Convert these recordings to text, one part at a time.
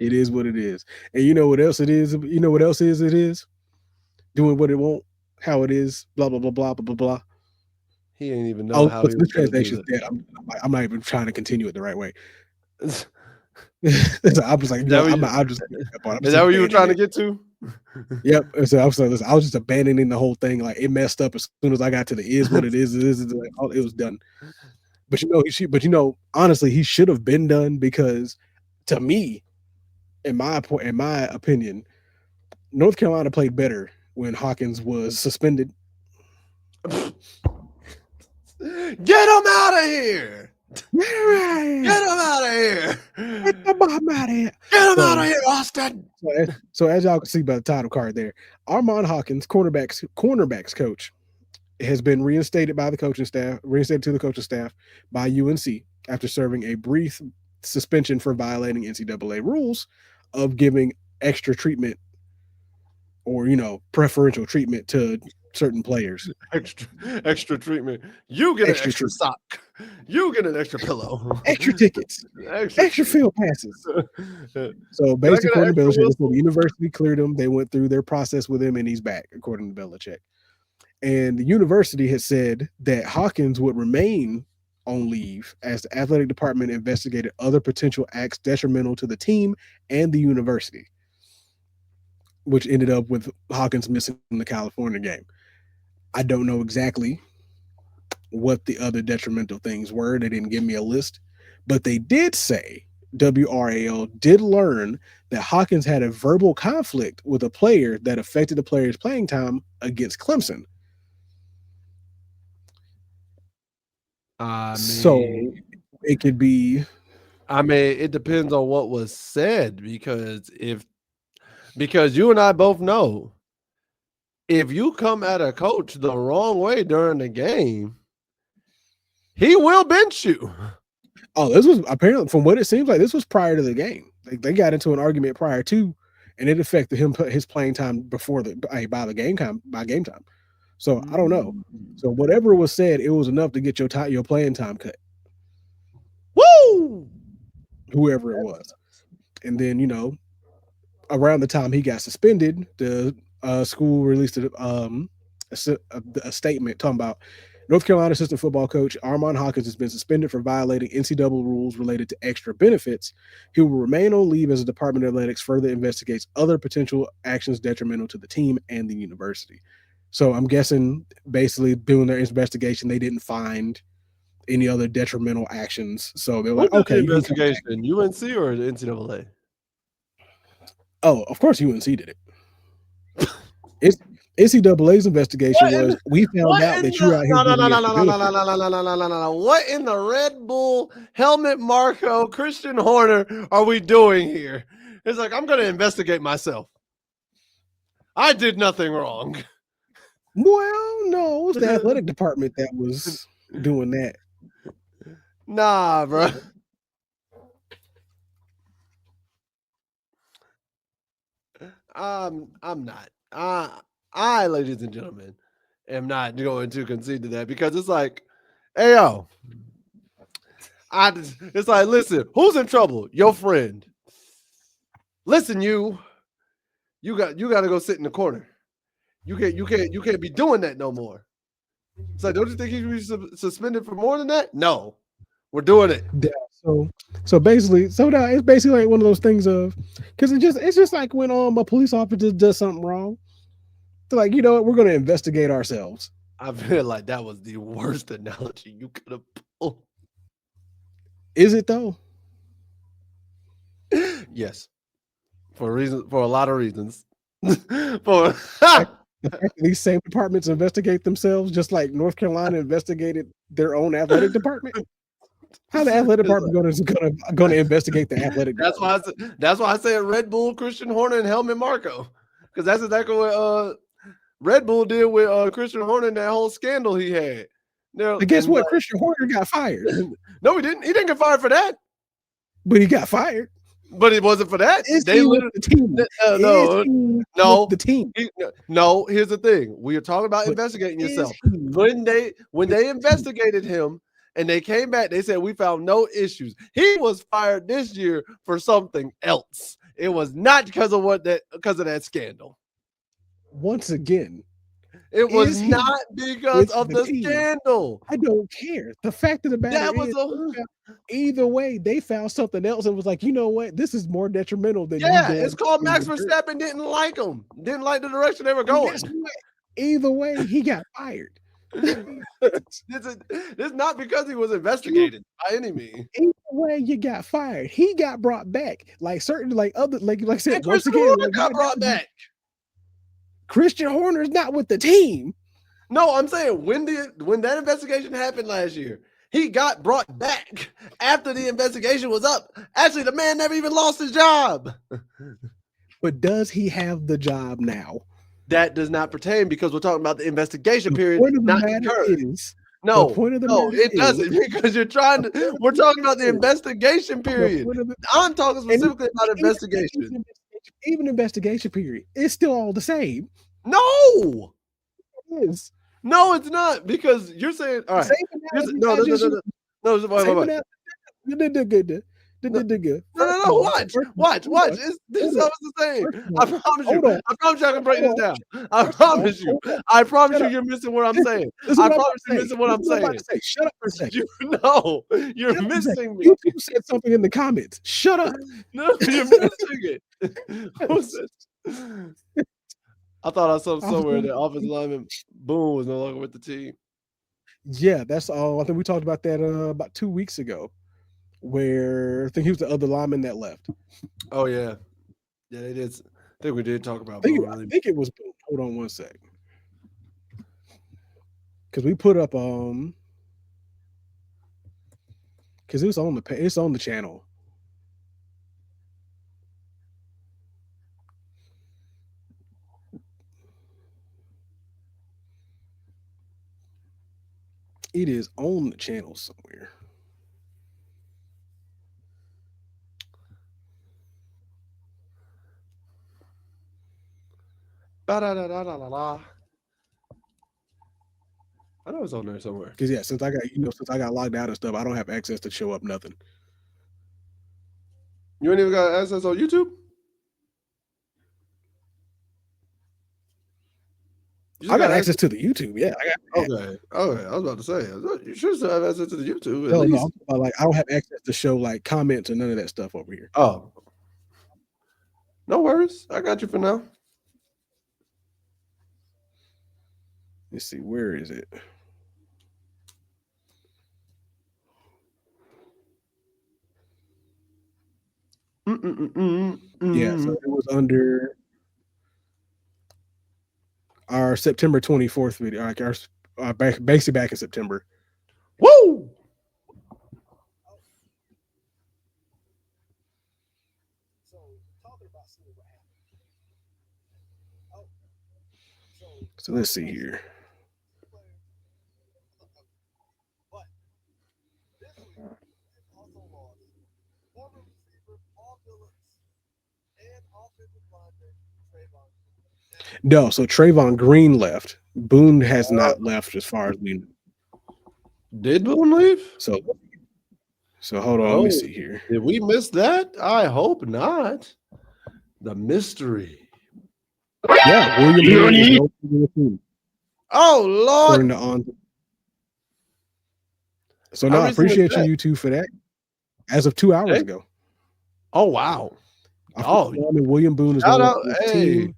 It is what it is. And you know what else it is? You know what else is it is? Doing what it won't, how it is, blah, blah, blah, blah, blah, blah, blah. He ain't even know Oh, how look, he this was gonna translation do is dead. I'm not even trying to continue it the right way. that. So I was like, Is you that know, what you, I'll just up on it. I'm is just that what you were abandoning trying to it. get to? Yep. And so I was like, listen, I was just abandoning the whole thing. Like it messed up as soon as I got to the is what it is like, oh, it was done. But honestly, he should have been done because to me, in my opinion, North Carolina played better when Hawkins was suspended. Get him out of here! Get Get him out of here! the bomb out of here. Get him out of So, here, Austin! so as y'all can see by the title card there, Armond Hawkins, cornerbacks coach, has been reinstated to the coaching staff by UNC after serving a brief suspension for violating NCAA rules of giving extra treatment or preferential treatment to certain players. Extra treatment. You get an Extra extra treatment, sock. You get an extra pillow. extra tickets, extra field passes. So Can I basically, get an according to extra Belichick, whistle? the university cleared him. They went through their process with him, and he's back, according to Belichick. And the university has said that Hawkins would remain on leave as the athletic department investigated other potential acts detrimental to the team and the university, which ended up with Hawkins missing the California game. I don't know exactly what the other detrimental things were. They didn't give me a list, but they did say WRAL did learn that Hawkins had a verbal conflict with a player that affected the player's playing time against Clemson. So it could be. It depends on what was said because you and I both know if you come at a coach the wrong way during the game, he will bench you. Oh, this was apparently, from what it seems like, this was prior to the game. They got into an argument prior to, and it affected his playing time by game time. So I don't know. So whatever was said, it was enough to get your playing time cut. Woo! Whoever it was, and then around the time he got suspended, the school released a statement talking about North Carolina assistant football coach Armond Hawkins has been suspended for violating NCAA rules related to extra benefits. He will remain on leave as the Department of Athletics further investigates other potential actions detrimental to the team and the university. So I'm guessing basically doing their investigation, they didn't find any other detrimental actions. So they're like, okay, the you can come back. investigation? UNC or the NCAA? Oh, of course UNC did it. It's NCAA's investigation was we found out that you're out here giving extra benefits. What in the Red Bull helmet Marco Christian Horner are we doing here? It's like, I'm going to investigate myself. I did nothing wrong. Well, no, it was the athletic department that was doing that. Nah, bro. I'm not. I, ladies and gentlemen, am not going to concede to that because it's like, hey, yo, it's like, listen, who's in trouble? Your friend. Listen, you got to go sit in the corner. You can't be doing that no more. It's like, don't you think he should be suspended for more than that? No, we're doing it. Yeah, so basically, now it's basically like one of those things of because it's just like when a police officer does something wrong. They're like, you know what, we're going to investigate ourselves. I feel like that was the worst analogy you could have pulled. Is it though? Yes, for a lot of reasons. The fact that these same departments investigate themselves, just like North Carolina investigated their own athletic department. How the athletic department going to investigate the athletic department? That's why I said Red Bull, Christian Horner, and Helmet Marco, because that's exactly what Red Bull did with Christian Horner and that whole scandal he had. Now, guess what? Christian Horner got fired. No, he didn't. He didn't get fired for that. But he got fired. But it wasn't for that. They literally the team. No, the team. No, here's the thing. We are talking about investigating yourself. When they investigated him and they came back, they said we found no issues. He was fired this year for something else. It was not because of that scandal. Once again, It was is he not because with of the the team? scandal. I don't care. The fact of the matter That was is, either way, they found something else and was like, you know what? This is more detrimental than you yeah, going. it's called Max to the dirt. Verstappen didn't like him. Didn't like the direction they were And going. guess what? Either way, he got fired. This is not because he was investigated by any means. Either way, you got fired. He got brought back. Like certain, like other, like I said, And once Christian again, Horner like got brought back. Christian Horner's not with the team. No, I'm saying when that investigation happened last year, he got brought back after the investigation was up. Actually, the man never even lost his job. But does he have the job now? That does not pertain because we're talking about the investigation The period, point of the not matter concurrent. is, No, the point of the no, matter it is, doesn't because you're trying to. We're talking about the investigation period. I'm talking specifically about investigation. Even investigation period, it's still all the same. No, it is. No, it's not because you're saying all right. No. Watch. This is the same. I promise you. I promise you I can break this down. I promise you. I promise you you're missing what I'm saying. I promise you're missing what I'm saying. Shut up for a second. No, you're missing me. You said something in the comments. Shut up. No, you're missing it. I thought I saw somewhere that offensive lineman Boone was no longer with the team. Yeah, that's all. I think we talked about that about 2 weeks ago, where I think he was the other lineman that left. Oh yeah, they did. I think we did talk about. I think it was Boone. Hold on one sec, because we put up because it's on the channel. It is on the channel somewhere. I know it's on there somewhere. Because yeah, since I got logged out and stuff, I don't have access to show up nothing. You ain't even got access on YouTube? I got access to the YouTube. Yeah. Okay. I was about to say you should still have access to the YouTube. No, like I don't have access to show like comments or none of that stuff over here. Oh, no worries. I got you for now. Let's see, where is it? Yeah, so it was under our September 24th video, like our basically back in September. Woo! So let's see here. No, so Trayvon Green left. Boone has not left, as far as we know. Did Boone leave? So hold on, let me see here. Did we miss that? I hope not. The mystery. Yeah, William Boone. Oh Lord! So now I appreciate you two for that. As of 2 hours ago. Oh wow! William Boone is shout out, team.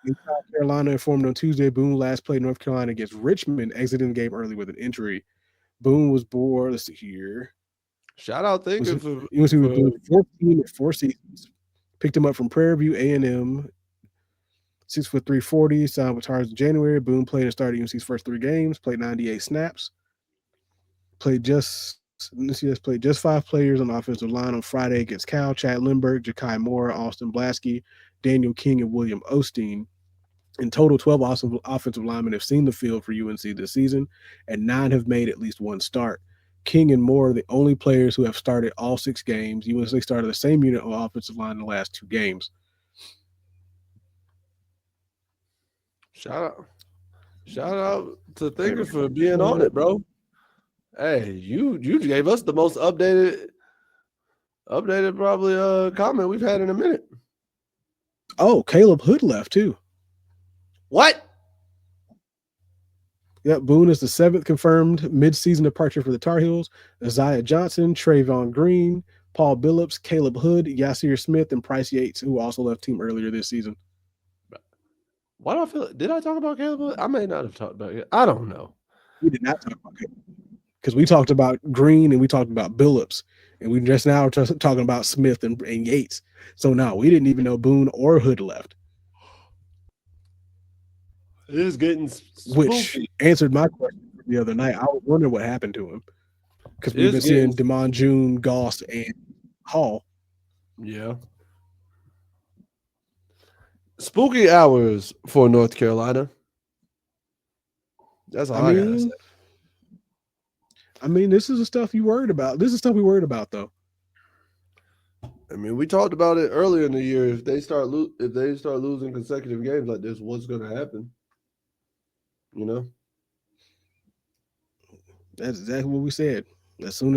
In South Carolina, informed on Tuesday, Boone last played North Carolina against Richmond, exiting the game early with an injury. Boone was born. Let's see here. Shout out, he was 14 at 4 seasons. Picked him up from Prairie View A&M. 6'3", 40. Signed with Tars in January. Boone played and started UNC's first 3 games. Played 98 snaps. Played just 5 players on the offensive line on Friday against Cal. Chad Lindbergh, Ja'Kai Moore, Austin Blaskey, Daniel King, and William Osteen. In total, 12 awesome offensive linemen have seen the field for UNC this season, and 9 have made at least one start. King and Moore are the only players who have started all 6 games. UNC started the same unit on offensive line in the last 2 games. Shout out to Thinker for being on it, bro. Hey, you gave us the most updated probably comment we've had in a minute. Oh, Caleb Hood left too. What? Yep, Boone is the 7th confirmed mid-season departure for the Tar Heels. Isaiah Johnson, Trayvon Green, Paul Billups, Caleb Hood, Yasir Smith, and Price Yates, who also left team earlier this season. Why do I feel? Did I talk about Caleb? I may not have talked about it. I don't know. We did not talk about Caleb because we talked about Green and we talked about Billups, and we just now are talking about Smith and Yates. So no, we didn't even know Boone or Hood left, It is getting which spooky. answered my question the other night. I was wondering what happened to him because we've It's been getting seeing Damon June, Goss, and Hall. yeah. Spooky hours for North Carolina. That's I all I gotta say. mean, this is the stuff you worried about. This is stuff we worried about, though. I mean, we talked about it earlier in the year. If they start losing consecutive games like this, what's going to happen? You know, That's exactly what we said. As soon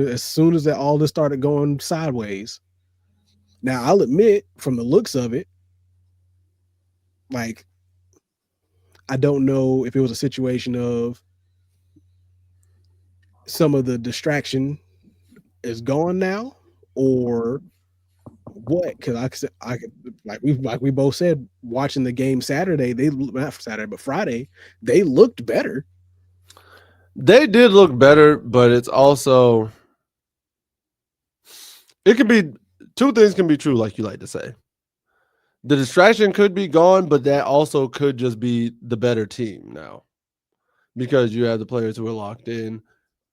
as that all this started going sideways. Now I'll admit, from the looks of it, like I don't know if it was a situation of some of the distraction is gone now, or what? Because like we both said, watching the game Saturday, they not Saturday but Friday, they looked better. they did look better, but it's also it could be two things can be true, like you like to say. The distraction could be gone, but that also could just be the better team now because you have the players who are locked in,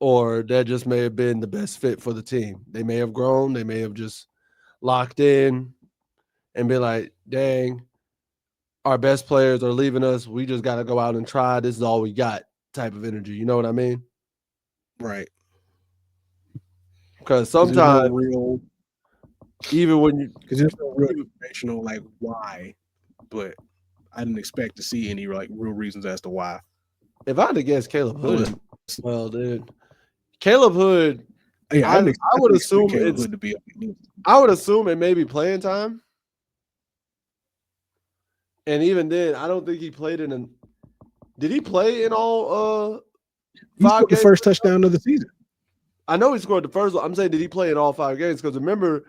or that just may have been the best fit for the team. They may have grown, they may have just locked in and be like, dang, our best players are leaving us. We just got to go out and try. This is all we got type of energy. You know what I mean? Right. Because Because there's no sometimes, real even when you, because there's no real even, informational like why, but I didn't expect to see any like real reasons as to why. if I had to guess Caleb Unless, Hood, well, dude, Caleb Hood, yeah, I I would didn't expect assume Caleb Hood to be up. I would assume it may be playing time. And even then, I don't think he played in an. Did he play in all He 5 scored the games? first touchdown of the season. I know he scored the first one. I'm saying, did he play in all 5 games? Because remember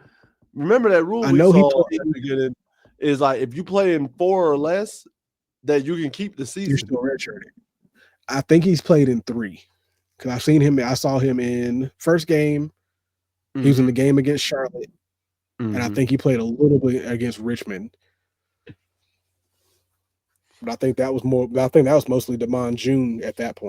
that rule I we know he saw played. at the beginning is like if you play in 4 or less, that you can keep the You're season. still redshirted. I think he's played in 3 because I've seen him. I saw him in first game. He was in the Mm-hmm. game against Charlotte, and I Mm-hmm. think he played a little bit against Richmond. But I think that was more. I think that was mostly Damon June at that point.